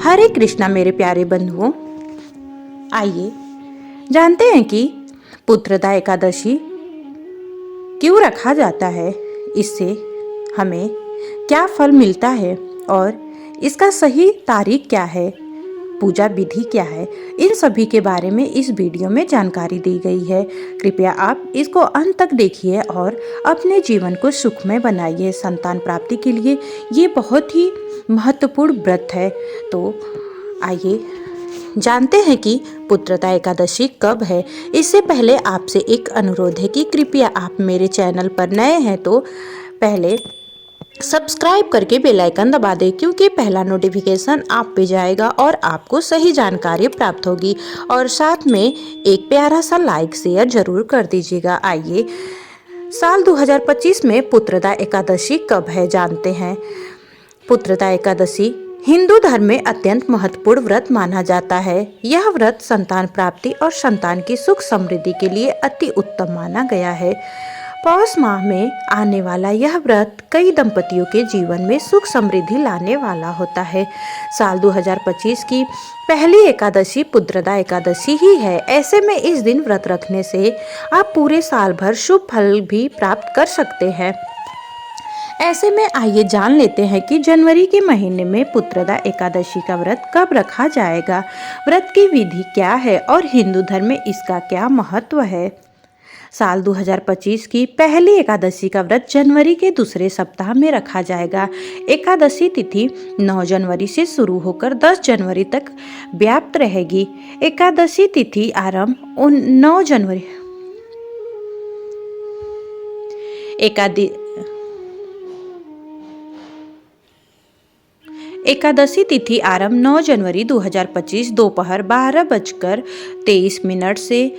हरे कृष्णा मेरे प्यारे बंधुओं, आइए जानते हैं कि पुत्रदा एकादशी क्यों रखा जाता है, इससे हमें क्या फल मिलता है और इसका सही तारीख क्या है, पूजा विधि क्या है, इन सभी के बारे में इस वीडियो में जानकारी दी गई है। कृपया आप इसको अंत तक देखिए और अपने जीवन को सुखमय बनाइए। संतान प्राप्ति के लिए ये बहुत ही महत्वपूर्ण व्रत है। तो आइए जानते हैं कि पुत्रदा एकादशी कब है। इससे पहले आपसे एक अनुरोध है कि कृपया आप मेरे चैनल पर नए हैं तो पहले सब्सक्राइब करके बेल आइकन दबा दें, क्योंकि पहला नोटिफिकेशन आप पे जाएगा और आपको सही जानकारी प्राप्त होगी। और साथ में एक प्यारा सा लाइक शेयर जरूर कर दीजिएगा। आइए साल 2025 में पुत्रदा एकादशी कब है जानते हैं। पुत्रदा एकादशी हिंदू धर्म में अत्यंत महत्वपूर्ण व्रत माना जाता है। यह व्रत संतान प्राप्ति और संतान की सुख समृद्धि के लिए अति उत्तम माना गया है। पौष माह में आने वाला यह व्रत कई दंपतियों के जीवन में सुख समृद्धि लाने वाला होता है। साल 2025 की पहली एकादशी पुत्रदा एकादशी ही है। ऐसे में इस दिन व्रत रखने से आप पूरे साल भर शुभ फल भी प्राप्त कर सकते हैं। ऐसे में आइए जान लेते हैं कि जनवरी के महीने में पुत्रदा एकादशी का व्रत कब रखा जाएगा, व्रत की विधि क्या है और हिंदू धर्म में इसका क्या महत्व है। साल 2025 की पहली एकादशी का व्रत जनवरी के दूसरे सप्ताह में रखा जाएगा। एकादशी तिथि 9 जनवरी से शुरू होकर 10 जनवरी तक व्याप्त रहेगी। एकादशी तिथि आरंभ 9 जनवरी एकादशी तिथि आरंभ 9 जनवरी 2025 दोपहर 12:23 से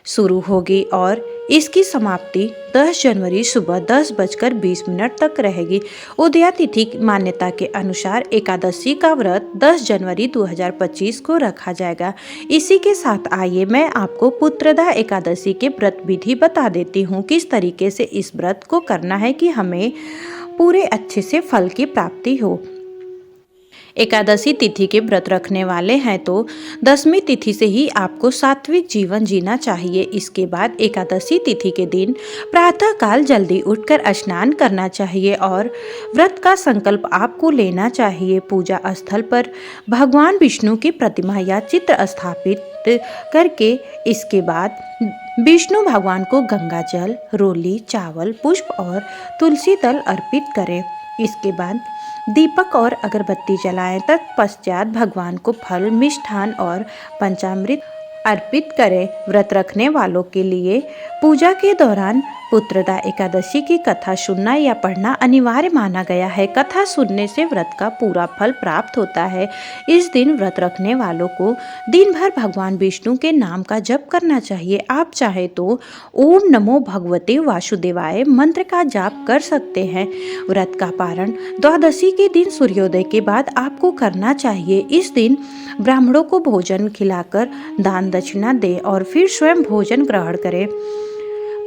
शुरू होगी और इसकी समाप्ति 10 जनवरी सुबह 10:20 तक रहेगी। उदया तिथि मान्यता के अनुसार एकादशी का व्रत 10 जनवरी 2025 को रखा जाएगा। इसी के साथ आइए मैं आपको पुत्रदा एकादशी के व्रत विधि बता देती हूँ, किस तरीके से इस व्रत को करना है कि हमें पूरे अच्छे से फल की प्राप्ति हो। एकादशी तिथि के व्रत रखने वाले हैं तो 10वीं तिथि से ही आपको सात्विक जीवन जीना चाहिए। इसके बाद एकादशी तिथि के दिन प्रातः काल जल्दी उठकर स्नान करना चाहिए और व्रत का संकल्प आपको लेना चाहिए। पूजा स्थल पर भगवान विष्णु की प्रतिमा या चित्र स्थापित करके इसके बाद विष्णु भगवान को गंगा जल, रोली, चावल, पुष्प और तुलसी दल अर्पित करें। इसके बाद दीपक और अगरबत्ती जलाएं। तत्पश्चात भगवान को फल, मिष्ठान और पंचामृत अर्पित करें। व्रत रखने वालों के लिए पूजा के दौरान पुत्रदा एकादशी की कथा सुनना या पढ़ना अनिवार्य माना गया है। कथा सुनने से व्रत का पूरा फल प्राप्त होता है। इस दिन व्रत रखने वालों को दिन भर भगवान विष्णु के नाम का जप करना चाहिए। आप चाहे तो ओम नमो भगवते वासुदेवाय मंत्र का जाप कर सकते हैं। व्रत का पारण द्वादशी के दिन सूर्योदय के बाद आपको करना चाहिए। इस दिन ब्राह्मणों को भोजन खिलाकर दान दक्षिणा दें और फिर स्वयं भोजन ग्रहण करें।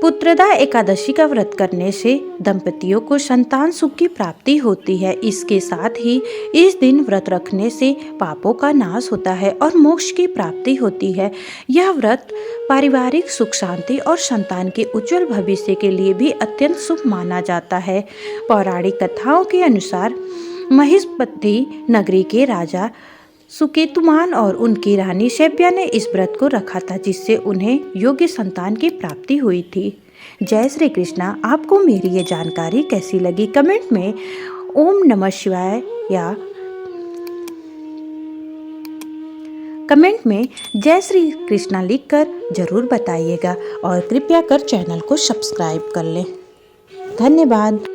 पुत्रदा एकादशी का व्रत करने से दंपतियों को संतान सुख की प्राप्ति होती है। इसके साथ ही इस दिन व्रत रखने से पापों का नाश होता है और मोक्ष की प्राप्ति होती है। यह व्रत पारिवारिक सुख शांति और संतान के उज्जवल भविष्य के लिए भी अत्यंत शुभ माना जाता है। पौराणिक कथाओं के अनुसार महिष्मती नगरी के राजा सुकेतुमान और उनकी रानी शैब्या ने इस व्रत को रखा था, जिससे उन्हें योग्य संतान की प्राप्ति हुई थी। जय श्री कृष्णा। आपको मेरी ये जानकारी कैसी लगी कमेंट में ओम नमः शिवाय या कमेंट में जय श्री कृष्णा लिखकर जरूर बताइएगा और कृपया कर चैनल को सब्सक्राइब कर लें। धन्यवाद।